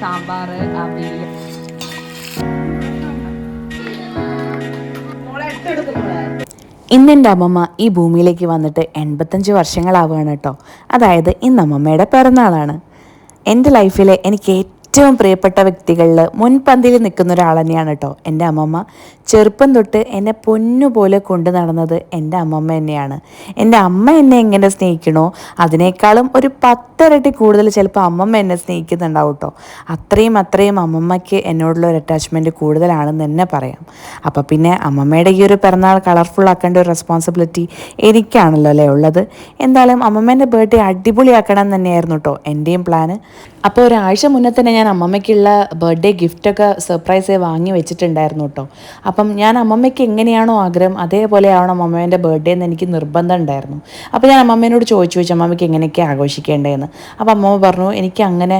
സാമ്പാർ, അവിയൽ. ഇന്നെൻ്റെ അമ്മമ്മ ഈ ഭൂമിയിലേക്ക് വന്നിട്ട് 85 വർഷങ്ങളാവുകയാണ് കേട്ടോ. അതായത് ഇന്ന് അമ്മമ്മയുടെ പിറന്നാളാണ്. എൻ്റെ ലൈഫിലെ എനിക്ക് ഏറ്റവും പ്രിയപ്പെട്ട വ്യക്തികളിൽ മുൻപന്തിയിൽ നിൽക്കുന്ന ഒരാൾ തന്നെയാണ് കേട്ടോ എൻ്റെ അമ്മമ്മ. ചെറുപ്പം തൊട്ട് എന്നെ പൊന്നുപോലെ കൊണ്ടു നടന്നത് എൻ്റെ അമ്മമ്മ തന്നെയാണ്. എൻ്റെ അമ്മ എന്നെ എങ്ങനെ സ്നേഹിക്കണോ അതിനേക്കാളും ഒരു 10 ഇരട്ടി കൂടുതൽ ചിലപ്പോൾ അമ്മമ്മ എന്നെ സ്നേഹിക്കുന്നുണ്ടാവും കേട്ടോ. അത്രയും അമ്മമ്മയ്ക്ക് എന്നോടുള്ള ഒരു അറ്റാച്ച്മെൻറ്റ് കൂടുതലാണെന്ന് തന്നെ പറയാം. അപ്പോൾ പിന്നെ അമ്മമ്മയുടെ ഈ ഒരു പിറന്നാൾ കളർഫുൾ ആക്കേണ്ട ഒരു റെസ്പോൺസിബിലിറ്റി എനിക്കാണല്ലോ അല്ലേ ഉള്ളത്. എന്തായാലും അമ്മമ്മേൻ്റെ ബർത്ത്ഡേ അടിപൊളിയാക്കണം എന്ന് തന്നെയായിരുന്നു കേട്ടോ എൻ്റെയും പ്ലാന്. അപ്പോൾ ഒരാഴ്ച മുന്നേ തന്നെ ഞാൻ അമ്മമ്മയ്ക്കുള്ള ബർത്ത്ഡേ ഗിഫ്റ്റൊക്കെ സർപ്രൈസ് വാങ്ങി വെച്ചിട്ടുണ്ടായിരുന്നു കേട്ടോ. അപ്പം ഞാൻ അമ്മമ്മയ്ക്ക് എങ്ങനെയാണോ ആഗ്രഹം അതേപോലെ ആവണം അമ്മമ്മേൻ്റെ ബർത്ത്ഡേ എന്ന് എനിക്ക് നിർബന്ധം ഉണ്ടായിരുന്നു. അപ്പോൾ ഞാൻ അമ്മമ്മേനോട് ചോദിച്ചു അമ്മമ്മയ്ക്ക് എങ്ങനെയൊക്കെയാണ് ആഘോഷിക്കേണ്ടതെന്ന്. അപ്പോൾ അമ്മമ്മ പറഞ്ഞു എനിക്ക് അങ്ങനെ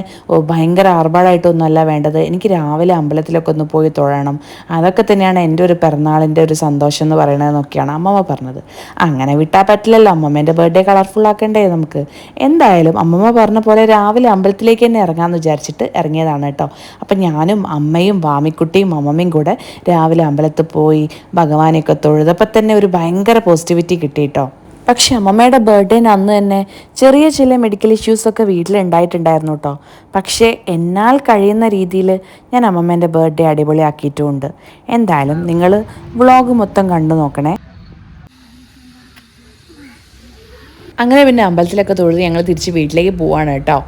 ഭയങ്കര ആർഭാടായിട്ടൊന്നുമല്ല വേണ്ടത്, എനിക്ക് രാവിലെ അമ്പലത്തിലൊക്കെ ഒന്ന് പോയി തൊഴണം, അതൊക്കെ തന്നെയാണ് എൻ്റെ ഒരു പിറന്നാളിൻ്റെ ഒരു സന്തോഷം എന്ന് പറയണതെന്നൊക്കെയാണ് അമ്മമ്മ പറഞ്ഞത്. അങ്ങനെ വിട്ടാൽ പറ്റില്ലല്ലോ, അമ്മമ്മേൻ്റെ ബർത്ത്ഡേ കളർഫുൾ ആക്കണ്ടേ നമുക്ക്. എന്തായാലും അമ്മമ്മ പറഞ്ഞ പോലെ രാവിലെ അമ്പലത്തിലേക്ക് തന്നെ ഇറങ്ങാമെന്ന് വിചാരിച്ചിട്ട് ഇറങ്ങിയതാണ് കേട്ടോ. അപ്പം ഞാനും അമ്മയും വാമിക്കുട്ടിയും അമ്മമ്മയും കൂടെ രാവിലെ അമ്പലത്തിൽ പോയി ഭഗവാനെയൊക്കെ തൊഴുതപ്പോൾ തന്നെ ഒരു ഭയങ്കര പോസിറ്റിവിറ്റി കിട്ടി കേട്ടോ. പക്ഷെ അമ്മമ്മയുടെ ബർത്ത്ഡേന് അന്ന് തന്നെ ചെറിയ ചില മെഡിക്കൽ ഇഷ്യൂസൊക്കെ വീട്ടിലുണ്ടായിട്ടുണ്ടായിരുന്നു കേട്ടോ. പക്ഷേ എന്നാൽ കഴിയുന്ന രീതിയിൽ ഞാൻ അമ്മമ്മേൻ്റെ ബർത്ത്ഡേ അടിപൊളിയാക്കിയിട്ടുമുണ്ട്. എന്തായാലും നിങ്ങൾ വ്ളോഗ് മൊത്തം കണ്ടു നോക്കണേ. അങ്ങനെ പിന്നെ അമ്പലത്തിലൊക്കെ തൊഴുത് ഞങ്ങൾ തിരിച്ച് വീട്ടിലേക്ക് പോവാണ് കേട്ടോ.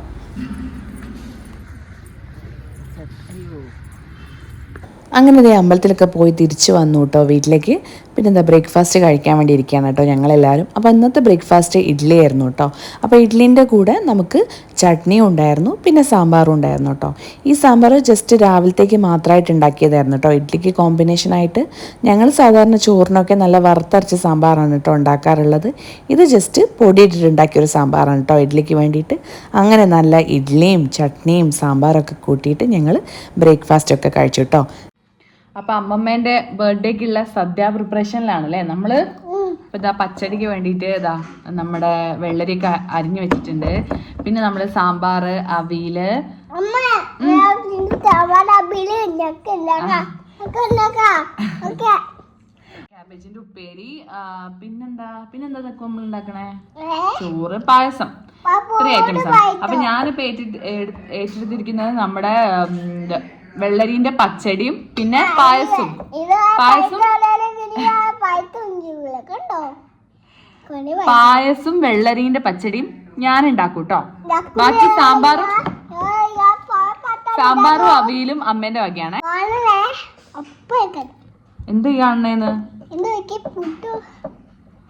അങ്ങനെ ദേ അമ്പലത്തിലൊക്കെ പോയി തിരിച്ച് വന്നു കേട്ടോ വീട്ടിലേക്ക്. പിന്നെ എന്താ ബ്രേക്ക്ഫാസ്റ്റ് കഴിക്കാൻ വേണ്ടി ഇരിക്കുകയാണ് കേട്ടോ ഞങ്ങളെല്ലാവരും. അപ്പോൾ ഇന്നത്തെ ബ്രേക്ക്ഫാസ്റ്റ് ഇഡ്ഡലി ആയിരുന്നു കേട്ടോ. അപ്പോൾ ഇഡ്ഡലീൻ്റെ കൂടെ നമുക്ക് ചട്നിയും ഉണ്ടായിരുന്നു, പിന്നെ സാമ്പാറും ഉണ്ടായിരുന്നു കേട്ടോ. ഈ സാമ്പാർ ജസ്റ്റ് രാവിലത്തേക്ക് മാത്രമായിട്ട് ഉണ്ടാക്കിയതായിരുന്നു കേട്ടോ. ഇഡ്ഡലിക്ക് കോമ്പിനേഷനായിട്ട് ഞങ്ങൾ സാധാരണ ചോറിനൊക്കെ നല്ല വറുത്തരച്ച സാമ്പാറാണ് കേട്ടോ ഉണ്ടാക്കാറുള്ളത്. ഇത് ജസ്റ്റ് പൊടിയിട്ടിട്ട് ഉണ്ടാക്കിയൊരു സാമ്പാറാണ് കേട്ടോ ഇഡ്ഡലിക്ക് വേണ്ടിയിട്ട്. അങ്ങനെ നല്ല ഇഡ്ഡലിയും ചട്നിയും സാമ്പാറൊക്കെ കൂട്ടിയിട്ട് ഞങ്ങൾ ബ്രേക്ക്ഫാസ്റ്റൊക്കെ കഴിച്ചു കേട്ടോ. അപ്പൊ അമ്മമ്മേന്റെ ബർത്ത്ഡേക്കുള്ള സദ്യ പ്രിപ്പറേഷനിലാണല്ലേ നമ്മള്. ഇപ്പൊ ഇതാ പച്ചടിക്ക് വേണ്ടിയിട്ട് ഇതാ നമ്മുടെ വെള്ളരിയൊക്കെ അരിഞ്ഞു വെച്ചിട്ടുണ്ട്. പിന്നെ നമ്മള് സാമ്പാർ, അവിയല്, ക്യാബേജിന്റെ ഉപ്പേരി, പിന്നെന്താ നമ്മൾ ഉണ്ടാക്കണേ ചോറ്, പായസം, ഇത്രയും ഐറ്റംസ് ആണ്. അപ്പൊ ഞാനിപ്പോ ഏറ്റെടുത്തിരിക്കുന്നത് നമ്മുടെ വെള്ളരിന്റെ പച്ചടിയും പിന്നെ പായസം വെള്ളരിന്റെ പച്ചടിയും ഞാൻ ഉണ്ടാക്കും കേട്ടോ. ബാക്കി സാമ്പാറും അവിയലും അമ്മേന്റെ വകയാണ്. എന്ത് കാണണേന്ന്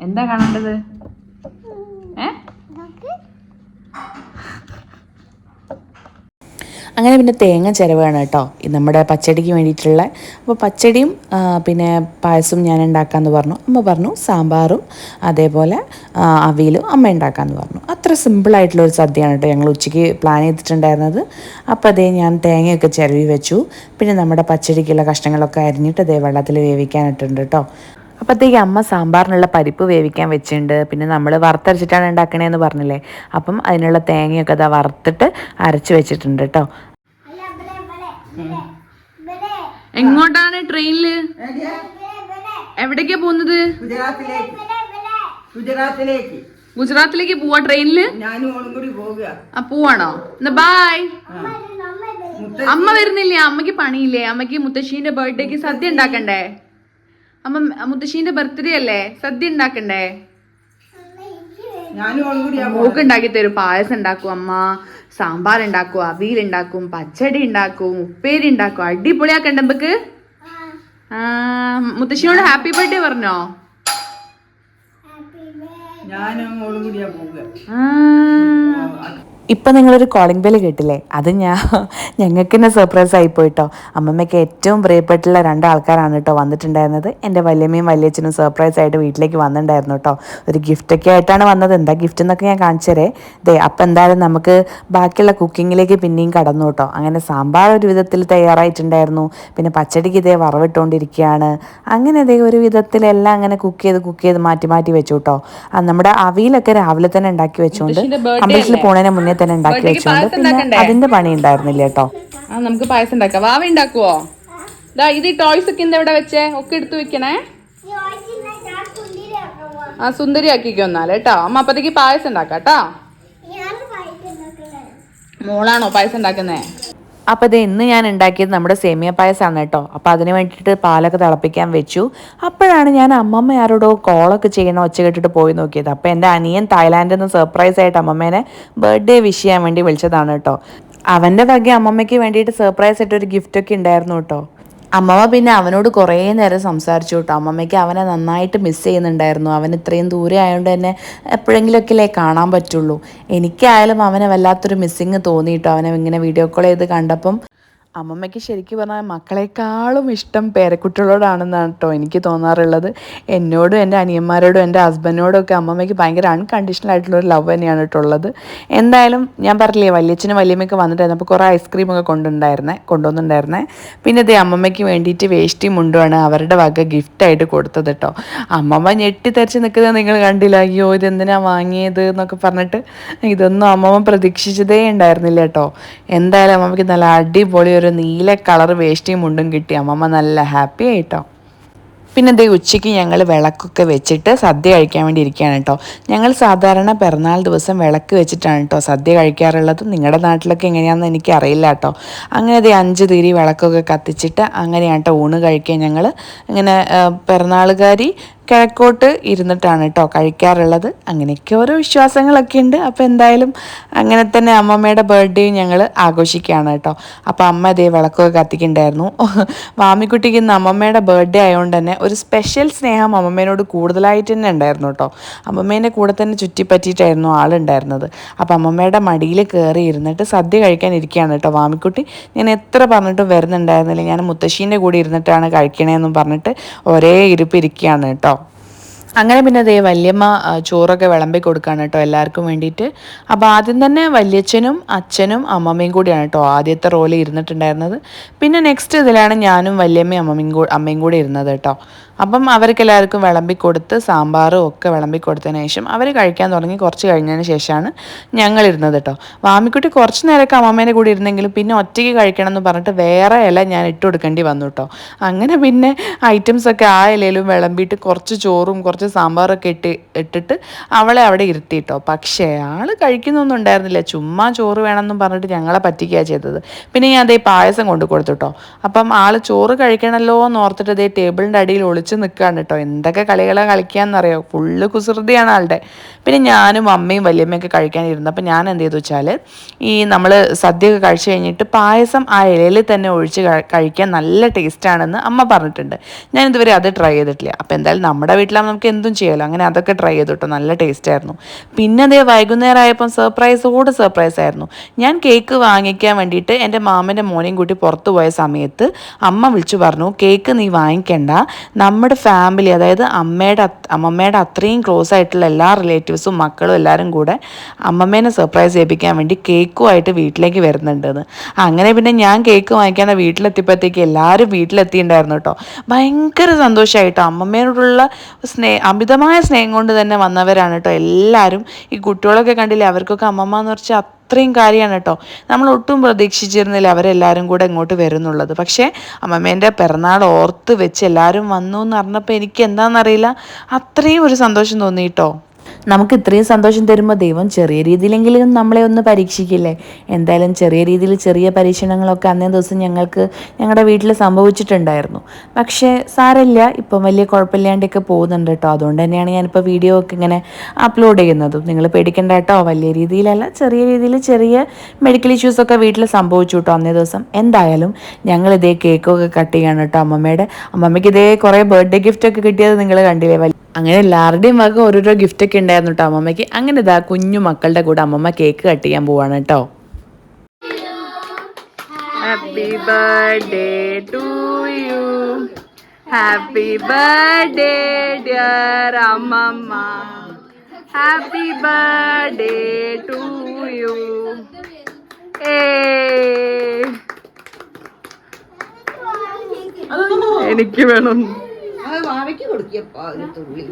എന്താ കാണേണ്ടത്? അങ്ങനെ പിന്നെ തേങ്ങ ചിരവാണ് കേട്ടോ നമ്മുടെ പച്ചടിക്ക് വേണ്ടിയിട്ടുള്ള. അപ്പോൾ പച്ചടിയും പിന്നെ പായസവും ഞാൻ ഉണ്ടാക്കാമെന്ന് പറഞ്ഞു. അമ്മ പറഞ്ഞു സാമ്പാറും അതേപോലെ അവിയലും അമ്മ ഉണ്ടാക്കാമെന്ന് പറഞ്ഞു. അത്ര സിമ്പിളായിട്ടുള്ളൊരു സദ്യയാണ് കേട്ടോ ഞങ്ങൾ ഉച്ചയ്ക്ക് പ്ലാൻ ചെയ്തിട്ടുണ്ടായിരുന്നത്. അപ്പോൾ അതേ ഞാൻ തേങ്ങയൊക്കെ ചിരവി വെച്ചു. പിന്നെ നമ്മുടെ പച്ചടിക്കുള്ള കഷ്ണങ്ങളൊക്കെ അരിഞ്ഞിട്ട് അതേ വെള്ളത്തിൽ വേവിക്കാനിട്ടുണ്ട് കേട്ടോ. അപ്പോഴത്തേക്ക് അമ്മ സാമ്പാറിനുള്ള പരിപ്പ് വേവിക്കാൻ വെച്ചിട്ടുണ്ട്. പിന്നെ നമ്മൾ വറുത്തരച്ചിട്ടാണ് ഉണ്ടാക്കണേന്ന് പറഞ്ഞില്ലേ, അപ്പം അതിനുള്ള തേങ്ങയൊക്കെ അതാ വറുത്തിട്ട് അരച്ച് വെച്ചിട്ടുണ്ട് കേട്ടോ. എങ്ങോട്ടാണ് ട്രെയിനില്? എവിടേക്കാ പോകുന്നത്? ഗുജറാത്തിലേക്ക് പോവാ ട്രെയിനില്. പോവാണോ? എന്നാ ബായ്. അമ്മ വരുന്നില്ലേ? അമ്മക്ക് പണിയില്ലേ? അമ്മക്ക് മുത്തശ്ശീന്റെ ബർത്ത്ഡേക്ക് സദ്യ ഉണ്ടാക്കണ്ടേ? അമ്മ മുത്തശ്ശീന്റെ ബർത്ത്ഡേ അല്ലേ, സദ്യ ഉണ്ടാക്കണ്ടേ? മോക്ക് ഉണ്ടാക്കി തരും. പായസം ഉണ്ടാക്കും അമ്മ, സാമ്പാർ ഉണ്ടാക്കും, അവിയൽ ഉണ്ടാക്കും, പച്ചടി ഉണ്ടാക്കും, ഉപ്പേരി ഉണ്ടാക്കും. അടിപൊളിയാക്കണ്ട നമുക്ക്. മുത്തശ്ശിയോട് ഹാപ്പി ബർത്ത്ഡേ പറഞ്ഞോ? ഇപ്പം നിങ്ങളൊരു കോളിംഗ് ബെല്ല് കേട്ടില്ലേ? അത് ഞങ്ങൾക്ക് തന്നെ സർപ്രൈസ് ആയിപ്പോയിട്ടോ. അമ്മമ്മയ്ക്ക് ഏറ്റവും പ്രിയപ്പെട്ടുള്ള 2 ആൾക്കാരാണ് കേട്ടോ വന്നിട്ടുണ്ടായിരുന്നത്. എൻ്റെ വല്യമ്മയും വല്യച്ഛനും സർപ്രൈസ് ആയിട്ട് വീട്ടിലേക്ക് വന്നിട്ടുണ്ടായിരുന്നു കേട്ടോ. ഒരു ഗിഫ്റ്റൊക്കെ ആയിട്ടാണ് വന്നത്. എന്താ ഗിഫ്റ്റ് എന്നൊക്കെ ഞാൻ കാണിച്ചതരേ. അപ്പം എന്തായാലും നമുക്ക് ബാക്കിയുള്ള കുക്കിങ്ങിലേക്ക് പിന്നെയും കടന്നു കേട്ടോ. അങ്ങനെ സാമ്പാർ ഒരു വിധത്തിൽ തയ്യാറായിട്ടുണ്ടായിരുന്നു. പിന്നെ പച്ചടിക്ക് ഇതേ വറവിട്ടുകൊണ്ടിരിക്കുകയാണ്. അങ്ങനെ ഇതേ ഒരു വിധത്തിലെല്ലാം അങ്ങനെ കുക്ക് ചെയ്ത് മാറ്റി വെച്ചു കേട്ടോ. നമ്മുടെ അവിയലൊക്കെ രാവിലെ തന്നെ ഉണ്ടാക്കി വെച്ചുകൊണ്ട് അമ്പലത്തിൽ പോണതിന് മുന്നേ തന്നെ ഉണ്ടാക്കി വെച്ചുകൊണ്ട് പിന്നെ അതിന്റെ പണി ഉണ്ടായിരുന്നില്ല കേട്ടോ. ആ നമുക്ക് പായസം ഉണ്ടാക്കാം. വാവ ഉണ്ടാക്കുവോ? ഇതാ ഇത് ടോയ്സ് ഒക്കെ എന്താ ഇവിടെ വെച്ചേ? ഒക്കെ എടുത്തു വെക്കണേ. ആ സുന്ദരി ആക്കിക്കോ എന്നാല് കേട്ടോ. അമ്മ അപ്പത്തേക്ക് പായസം ഉണ്ടാക്കാം കേട്ടോ. മോളാണോ പായസം ഉണ്ടാക്കുന്നേ? അപ്പോൾ ഇത് ഇന്ന് ഞാൻ ഉണ്ടാക്കിയത് നമ്മുടെ സേമിയ പായസമാണ് കേട്ടോ. അപ്പോൾ അതിന് വേണ്ടിയിട്ട് പാലൊക്കെ തിളപ്പിക്കാൻ വെച്ചു. അപ്പോഴാണ് ഞാൻ അമ്മമ്മ ആരോടോ കോളൊക്കെ ചെയ്യണ ഒച്ച കേട്ടിട്ട് പോയി നോക്കിയത്. അപ്പോൾ എൻ്റെ അനിയൻ തായ്ലാൻഡിൽ നിന്ന് സർപ്രൈസ് ആയിട്ട് അമ്മമ്മേനെ ബർത്ത്ഡേ വിഷ് ചെയ്യാൻ വേണ്ടി വിളിച്ചതാണ് കേട്ടോ. അവൻ്റെ വക അമ്മമ്മയ്ക്ക് വേണ്ടിയിട്ട് സർപ്രൈസ് ആയിട്ട് ഒരു ഗിഫ്റ്റൊക്കെ ഉണ്ടായിരുന്നു കേട്ടോ. അമ്മമ്മ പിന്നെ അവനോട് കുറേ നേരം സംസാരിച്ചു കേട്ടോ. അമ്മമ്മയ്ക്ക് അവനെ നന്നായിട്ട് മിസ് ചെയ്യുന്നുണ്ടായിരുന്നു. അവൻ ഇത്രയും ദൂരെ ആയതുകൊണ്ട് തന്നെ എപ്പോഴെങ്കിലുമൊക്കെ കാണാൻ പറ്റുള്ളൂ. എനിക്കായാലും അവനെ വല്ലാത്തൊരു മിസ്സിങ് തോന്നിയിട്ടോ. അവനെ ഇങ്ങനെ വീഡിയോ കോൾ ചെയ്ത് കണ്ടപ്പം അമ്മമ്മയ്ക്ക് ശരിക്കും പറഞ്ഞാൽ മക്കളെക്കാളും ഇഷ്ടം പേരക്കുട്ടികളോടാണെന്നാണ് കേട്ടോ എനിക്ക് തോന്നാറുള്ളത്. എന്നോടും എൻ്റെ അനിയന്മാരോടും എൻ്റെ ഹസ്ബൻഡിനോടും ഒക്കെ അമ്മമ്മയ്ക്ക് ഭയങ്കര അൺകണ്ടീഷണൽ ആയിട്ടുള്ളൊരു ലവ് തന്നെയാണ് കേട്ടോ ഉള്ളത്. എന്തായാലും ഞാൻ പറഞ്ഞില്ലേ, വല്യച്ഛനും വല്യമ്മയൊക്കെ വന്നിട്ടായിരുന്നു. അപ്പോൾ കുറേ ഐസ്ക്രീമൊക്കെ കൊണ്ടുവന്നിട്ടുണ്ടായിരുന്നേ. പിന്നെ ഇതേ അമ്മമ്മയ്ക്ക് വേണ്ടിയിട്ട് വേഷ്ടി മുണ്ടുമാണ് അവരുടെ വക ഗിഫ്റ്റായിട്ട് കൊടുത്തത് കേട്ടോ. അമ്മമ്മ ഞെട്ടിത്തരിച്ച് നിൽക്കുന്നത് നിങ്ങൾ കണ്ടില്ല. അയ്യോ ഇതെന്തിനാ വാങ്ങിയത് എന്നൊക്കെ പറഞ്ഞിട്ട്. ഇതൊന്നും അമ്മമ്മ പ്രതീക്ഷിച്ചതേ ഉണ്ടായിരുന്നില്ല കേട്ടോ. എന്തായാലും അമ്മമ്മയ്ക്ക് നല്ല അടിപൊളി ഒരു നീല കളർ വേഷ്ടിയും മുണ്ടും കിട്ടി. അമ്മമ്മ നല്ല ഹാപ്പി ആയിട്ടോ. പിന്നെ ദേ ഉച്ചയ്ക്ക് ഞങ്ങൾ വിളക്കൊക്കെ വെച്ചിട്ട് സദ്യ കഴിക്കാൻ വേണ്ടി ഇരിക്കുകയാണ് കേട്ടോ. ഞങ്ങൾ സാധാരണ പിറന്നാൾ ദിവസം വിളക്ക് വെച്ചിട്ടാണ് കേട്ടോ സദ്യ കഴിക്കാറുള്ളത്. നിങ്ങളുടെ നാട്ടിലൊക്കെ എങ്ങനെയാണെന്ന് എനിക്ക് അറിയില്ല കേട്ടോ. അങ്ങനെ ദേ 5 തിരി വിളക്കൊക്കെ കത്തിച്ചിട്ട് അങ്ങനെയാണ് കേട്ടോ ഊണ് കഴിക്കാൻ. ഞങ്ങൾ ഇങ്ങനെ പിറന്നാളുകാരി കിഴക്കോട്ട് ഇരുന്നിട്ടാണ് കേട്ടോ കഴിക്കാറുള്ളത്. അങ്ങനെയൊക്കെ ഓരോ വിശ്വാസങ്ങളൊക്കെ ഉണ്ട്. അപ്പോൾ എന്തായാലും അങ്ങനെ തന്നെ അമ്മമ്മയുടെ ബർത്ത്ഡേ ഞങ്ങൾ ആഘോഷിക്കുകയാണ് കേട്ടോ. അപ്പോൾ അമ്മ ഇതേ വിളക്കൊക്കെ കത്തിക്കുന്നുണ്ടായിരുന്നു. വാമിക്കുട്ടിക്ക് ഇന്ന് അമ്മമ്മയുടെ ബർത്ത്ഡേ ആയതുകൊണ്ട് തന്നെ ഒരു സ്പെഷ്യൽ സ്നേഹം അമ്മമ്മേനോട് കൂടുതലായിട്ട് തന്നെ ഉണ്ടായിരുന്നു കേട്ടോ. അമ്മമ്മേൻ്റെ കൂടെ തന്നെ ചുറ്റിപ്പറ്റിയിട്ടായിരുന്നു ആളുണ്ടായിരുന്നത്. അപ്പോൾ അമ്മമ്മയുടെ മടിയിൽ കയറി ഇരുന്നിട്ട് സദ്യ കഴിക്കാൻ ഇരിക്കുകയാണ് കേട്ടോ വാമിക്കുട്ടി. ഞാൻ എത്ര പറഞ്ഞിട്ടും വരുന്നുണ്ടായിരുന്നില്ല. ഞാൻ മുത്തശ്ശീൻ്റെ കൂടെ ഇരുന്നിട്ടാണ് കഴിക്കണേന്നും പറഞ്ഞിട്ട് ഒരേ ഇരിപ്പ് ഇരിക്കുകയാണ് കേട്ടോ. അങ്ങനെ പിന്നെ ദേ വല്യമ്മ ചോറൊക്കെ വിളമ്പി കൊടുക്കുകയാണ് കേട്ടോ എല്ലാവർക്കും വേണ്ടിയിട്ട്. അപ്പോൾ ആദ്യം തന്നെ വല്യച്ഛനും അച്ഛനും അമ്മമ്മയും കൂടിയാണ് കേട്ടോ ആദ്യത്തെ റോളിൽ ഇരുന്നിട്ടുണ്ടായിരുന്നത്. പിന്നെ നെക്സ്റ്റ് ഇതിലാണ് ഞാനും വല്യമ്മയും അമ്മയും കൂടി ഇരുന്നത് കേട്ടോ. അപ്പം അവർക്ക് എല്ലാവർക്കും വിളമ്പി കൊടുത്ത് സാമ്പാറും ഒക്കെ വിളമ്പി കൊടുത്തതിന് ശേഷം അവർ കഴിക്കാൻ തുടങ്ങി. കുറച്ച് കഴിഞ്ഞതിന് ശേഷമാണ് ഞങ്ങളിരുന്നത് കേട്ടോ. വാമിക്കുട്ടി കുറച്ച് നേരമൊക്കെ അമ്മമ്മേൻ്റെ കൂടി ഇരുന്നെങ്കിലും പിന്നെ ഒറ്റയ്ക്ക് കഴിക്കണം എന്ന് പറഞ്ഞിട്ട് വേറെ ഇല ഞാൻ ഇട്ട് കൊടുക്കേണ്ടി വന്നു കേട്ടോ. അങ്ങനെ പിന്നെ ഐറ്റംസൊക്കെ ആ ഇലയിലും വിളമ്പിയിട്ട് കുറച്ച് ചോറും കുറച്ച് സാമ്പാറൊക്കെ ഇട്ടിട്ട് അവളെ അവിടെ ഇരുത്തി കേട്ടോ. പക്ഷേ ആൾ കഴിക്കുന്നൊന്നും ഉണ്ടായിരുന്നില്ല. ചുമ്മാ ചോറ് വേണമെന്നും പറഞ്ഞിട്ട് ഞങ്ങളെ പറ്റിക്കുകയാണ് ചെയ്തത്. പിന്നെ ഞാൻ അതേ പായസം കൊണ്ടു കൊടുത്തു കേട്ടോ. അപ്പം ആൾ ചോറ് കഴിക്കണമല്ലോ എന്ന് ഓർത്തിട്ട് അതേ ടേബിളിൻ്റെ അടിയിൽ ഒളിച്ച് നിൽക്കുകയാണ് കേട്ടോ. എന്തൊക്കെ കളികളാണ് കളിക്കാമെന്നറിയോ. ഫുള്ള് കുസൃതിയാണ് ആളുടെ. പിന്നെ ഞാനും അമ്മയും വല്യമ്മയൊക്കെ കഴിക്കാനിരുന്നു. അപ്പം ഞാൻ എന്ത് ചെയ്തു വെച്ചാൽ ഈ നമ്മൾ സദ്യയൊക്കെ കഴിച്ച് കഴിഞ്ഞിട്ട് പായസം ആ ഇലയിൽ തന്നെ ഒഴിച്ച് കഴിക്കാൻ നല്ല ടേസ്റ്റാണെന്ന് അമ്മ പറഞ്ഞിട്ടുണ്ട്. ഞാൻ ഇതുവരെ അത് ട്രൈ ചെയ്തിട്ടില്ല. അപ്പോൾ എന്തായാലും നമ്മുടെ വീട്ടിലാകുമ്പോൾ നമുക്ക് എന്തും ചെയ്യാമല്ലോ. അങ്ങനെ അതൊക്കെ ട്രൈ ചെയ്തു കേട്ടോ. നല്ല ടേസ്റ്റ് ആയിരുന്നു. പിന്നെ അതേ വൈകുന്നേരം ആയപ്പം സർപ്രൈസ് ആയിരുന്നു. ഞാൻ കേക്ക് വാങ്ങിക്കാൻ വേണ്ടിയിട്ട് എൻ്റെ മാമൻ്റെ മോനെയും കൂട്ടി പുറത്തു പോയ സമയത്ത് അമ്മ വിളിച്ചു പറഞ്ഞു, കേക്ക് നീ വാങ്ങിക്കണ്ട, നമ്മുടെ ഫാമിലി അതായത് അമ്മമ്മയുടെ അത്രയും ക്ലോസ് ആയിട്ടുള്ള എല്ലാ റിലേറ്റീവ്സും മക്കളും എല്ലാവരും കൂടെ അമ്മമ്മേനെ സർപ്രൈസ് ചെയ്യിപ്പിക്കാൻ വേണ്ടി കേക്കുമായിട്ട് വീട്ടിലേക്ക് വരുന്നുണ്ടെന്ന്. അങ്ങനെ പിന്നെ ഞാൻ കേക്ക് വാങ്ങിക്കാതെ വീട്ടിലെത്തിയപ്പോഴത്തേക്ക് എല്ലാവരും വീട്ടിലെത്തിയിട്ടുണ്ടായിരുന്നു കേട്ടോ. ഭയങ്കര സന്തോഷമായിട്ടോ. അമ്മമ്മേനോടുള്ള അമിതമായ സ്നേഹം കൊണ്ട് തന്നെ വന്നവരാണ് കേട്ടോ എല്ലാവരും. ഈ കുട്ടികളൊക്കെ കണ്ടില്ലേ, അവർക്കൊക്കെ അമ്മമ്മ എന്ന് വെച്ചാൽ അത്രയും കാര്യമാണ് കേട്ടോ. നമ്മൾ ഒട്ടും പ്രതീക്ഷിച്ചിരുന്നില്ല അവരെല്ലാവരും കൂടെ ഇങ്ങോട്ട് വരുന്നുള്ളത്. പക്ഷേ അമ്മമ്മേൻ്റെ പിറന്നാൾ ഓർത്ത് വെച്ച് എല്ലാവരും വന്നു എന്ന് പറഞ്ഞപ്പോൾ എനിക്ക് എന്താണെന്നറിയില്ല, അത്രയും ഒരു സന്തോഷം തോന്നി കേട്ടോ. നമുക്ക് ഇത്രയും സന്തോഷം തരുമ്പോൾ ദൈവം ചെറിയ രീതിയിലെങ്കിലും നമ്മളെ ഒന്ന് പരീക്ഷിക്കില്ലേ. എന്തായാലും ചെറിയ രീതിയിൽ ചെറിയ പരീക്ഷണങ്ങളൊക്കെ അന്നേ ദിവസം ഞങ്ങളുടെ വീട്ടിൽ സംഭവിച്ചിട്ടുണ്ടായിരുന്നു. പക്ഷേ സാരമില്ല, ഇപ്പം വലിയ കുഴപ്പമില്ലാണ്ടൊക്കെ പോകുന്നുണ്ട് കേട്ടോ. അതുകൊണ്ട് തന്നെയാണ് ഞാനിപ്പോൾ വീഡിയോ ഒക്കെ ഇങ്ങനെ അപ്ലോഡ് ചെയ്യുന്നതും. നിങ്ങൾ പേടിക്കണ്ട കേട്ടോ, വലിയ രീതിയിലല്ല, ചെറിയ രീതിയിൽ ചെറിയ മെഡിക്കൽ ഇഷ്യൂസൊക്കെ വീട്ടിൽ സംഭവിച്ചു കേട്ടോ അന്നേ ദിവസം. എന്തായാലും ഞങ്ങളിതേ കേക്കൊക്കെ കട്ട് ചെയ്യാണ് കേട്ടോ അമ്മമ്മയ്ക്ക് ഇതേ കുറേ ബർത്ത്ഡേ ഗിഫ്റ്റൊക്കെ കിട്ടിയത് നിങ്ങൾ കണ്ടില്ലേ. അങ്ങനെ എല്ലാവരുടെയും വക ഓരോരോ ഗിഫ്റ്റൊക്കെ ഉണ്ടായിരുന്നു കേട്ടോ അമ്മമ്മയ്ക്ക്. അങ്ങനെ ഇതാ കുഞ്ഞു മക്കളുടെ കൂടെ അമ്മമ്മ കേക്ക് കട്ട് ചെയ്യാൻ പോവാണ് കേട്ടോ. Happy birthday to you, happy birthday dear അമ്മമ്മ, ഹാപ്പി ബർത്ത്ഡേ ടു യു. എനിക്ക് വേണം. മാവയ്ക്ക് കൊടുക്കിയപ്പോ തുള്ളി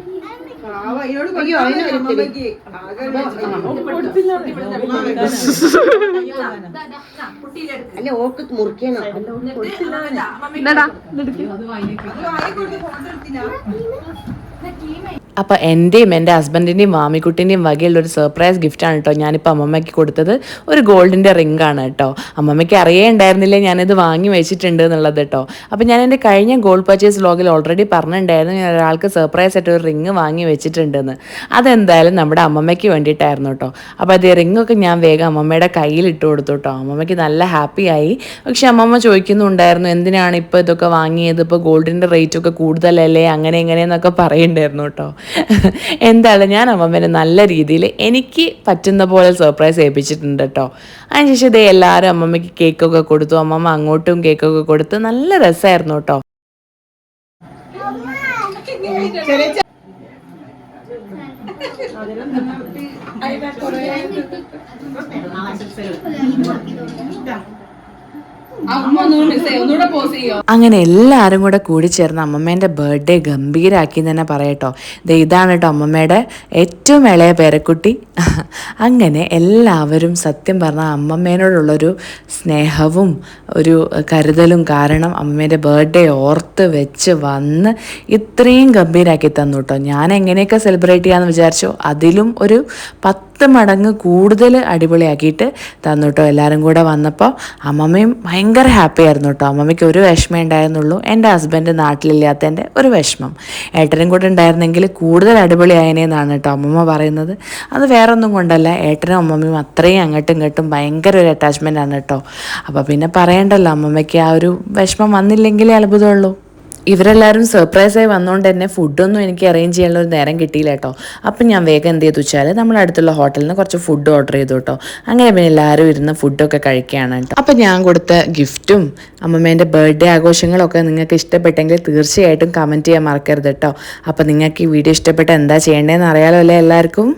അല്ല ഓക്ക് മുറിക്കണം. അപ്പോൾ എൻ്റെയും എൻ്റെ ഹസ്ബൻഡിൻ്റെയും മാമിക്കുട്ടിൻ്റെയും വകയുള്ളൊരു സർപ്രൈസ് ഗിഫ്റ്റാണ് കേട്ടോ ഞാനിപ്പോൾ അമ്മമ്മയ്ക്ക് കൊടുത്തത്. ഒരു ഗോൾഡിൻ്റെ റിംഗ് ആണ് കേട്ടോ. അമ്മമ്മയ്ക്ക് അറിയേ ഉണ്ടായിരുന്നില്ലേ ഞാനിത് വാങ്ങി വെച്ചിട്ടുണ്ട് എന്നുള്ളത് കേട്ടോ. അപ്പോൾ ഞാൻ എൻ്റെ കഴിഞ്ഞ ഗോൾഡ് പർച്ചേസ് വ്ലോഗിൽ ഓൾറെഡി പറഞ്ഞിട്ടുണ്ടായിരുന്നു ഞാൻ ഒരാൾക്ക് സർപ്രൈസ് ആയിട്ട് ഒരു റിംഗ് വാങ്ങി വെച്ചിട്ടുണ്ടെന്ന്. അതെന്തായാലും നമ്മുടെ അമ്മമ്മയ്ക്ക് വേണ്ടിയിട്ടായിരുന്നു കേട്ടോ. അപ്പോൾ അത് റിങ്ങൊക്കെ ഞാൻ വേഗം അമ്മമ്മയുടെ കയ്യിൽ ഇട്ട് കൊടുത്തു കേട്ടോ. അമ്മമ്മയ്ക്ക് നല്ല ഹാപ്പിയായി. പക്ഷെ അമ്മമ്മ ചോദിക്കുന്നുണ്ടായിരുന്നു എന്തിനാണ് ഇപ്പോൾ ഇതൊക്കെ വാങ്ങിയത്, ഇപ്പോൾ ഗോൾഡിൻ്റെ റേറ്റൊക്കെ കൂടുതലല്ലേ അങ്ങനെ എങ്ങനെയെന്നൊക്കെ പറയുന്നുണ്ടായിരുന്നു കേട്ടോ. എന്തായാലും ഞാൻ അമ്മമ്മേനെ നല്ല രീതിയിൽ എനിക്ക് പറ്റുന്ന പോലെ സർപ്രൈസ് ഏൽപ്പിച്ചിട്ടുണ്ട് കേട്ടോ. അതിനുശേഷം ഇതേ എല്ലാവരും അമ്മമ്മയ്ക്ക് കേക്കൊക്കെ കൊടുത്തു. അമ്മമ്മ അങ്ങോട്ടും കേക്കൊക്കെ കൊടുത്ത് നല്ല രസമായിരുന്നു കേട്ടോ. അങ്ങനെ എല്ലാവരും കൂടെ കൂടി ചേർന്ന് അമ്മമ്മേൻ്റെ ബർത്ത്ഡേ ഗംഭീരാക്കി എന്ന് തന്നെ പറയട്ടോ. ഇതാണ് കേട്ടോ അമ്മമ്മയുടെ ഏറ്റവും ഇളയ പേരക്കുട്ടി. അങ്ങനെ എല്ലാവരും സത്യം പറഞ്ഞാൽ അമ്മമ്മേനോടുള്ളൊരു സ്നേഹവും ഒരു കരുതലും കാരണം അമ്മമ്മേൻ്റെ ബർത്ത്ഡേ ഓർത്ത് വെച്ച് വന്ന് ഇത്രയും ഗംഭീരാക്കി തന്നു കേട്ടോ. ഞാൻ എങ്ങനെയൊക്കെ സെലിബ്രേറ്റ് ചെയ്യാമെന്ന് വിചാരിച്ചോ അതിലും ഒരു 10 മടങ്ങ് കൂടുതൽ അടിപൊളിയാക്കിയിട്ട് തന്നു കേട്ടോ. എല്ലാവരും കൂടെ വന്നപ്പോൾ അമ്മമ്മയും ഭയങ്കര ഹാപ്പി ആയിരുന്നു കേട്ടോ. അമ്മമ്മയ്ക്ക് ഒരു വിഷമം ഉണ്ടായിരുന്നുള്ളൂ, എൻ്റെ ഹസ്ബൻഡ് നാട്ടിലില്ലാത്തതിൻ്റെ ഒരു വിഷമം. ഏട്ടനും കൂടെ ഉണ്ടായിരുന്നെങ്കിൽ കൂടുതൽ അടിപൊളിയായതിനെന്നാണ് കേട്ടോ അമ്മമ്മ പറയുന്നത്. അത് വേറൊന്നും കൊണ്ടല്ല, ഏട്ടനും അമ്മമ്മയും അത്രയും അങ്ങോട്ടും ഇങ്ങോട്ടും ഭയങ്കര ഒരു അറ്റാച്ച്മെൻ്റ് ആണ് കേട്ടോ. അപ്പോൾ പിന്നെ പറയണ്ടല്ലോ, അമ്മമ്മയ്ക്ക് ആ ഒരു വിഷമം വന്നില്ലെങ്കിലേ അത്ഭുതമുള്ളൂ. ഇവരെല്ലാവരും സർപ്രൈസായി വന്നുകൊണ്ട് തന്നെ ഫുഡൊന്നും എനിക്ക് അറേഞ്ച് ചെയ്യാനുള്ള ഒരു നേരം കിട്ടിയില്ല കേട്ടോ. അപ്പം ഞാൻ വേഗം എന്ത് ചെയ്തു വെച്ചാൽ നമ്മുടെ അടുത്തുള്ള ഹോട്ടലിൽ നിന്ന് കുറച്ച് ഫുഡ് ഓർഡർ ചെയ്തു കേട്ടോ. അങ്ങനെ പിന്നെ എല്ലാവരും ഇരുന്ന് ഫുഡൊക്കെ കഴിക്കുകയാണ് കേട്ടോ. അപ്പം ഞാൻ കൊടുത്ത ഗിഫ്റ്റും അമ്മമ്മേൻ്റെ ബർത്ത്ഡേ ആഘോഷങ്ങളൊക്കെ നിങ്ങൾക്ക് ഇഷ്ടപ്പെട്ടെങ്കിൽ തീർച്ചയായിട്ടും കമൻറ്റ് ചെയ്യാൻ മറക്കരുത് കേട്ടോ. അപ്പം നിങ്ങൾക്ക് ഈ വീഡിയോ ഇഷ്ടപ്പെട്ട എന്താ ചെയ്യേണ്ടതെന്ന് അറിയാലോ അല്ലേ എല്ലാവർക്കും.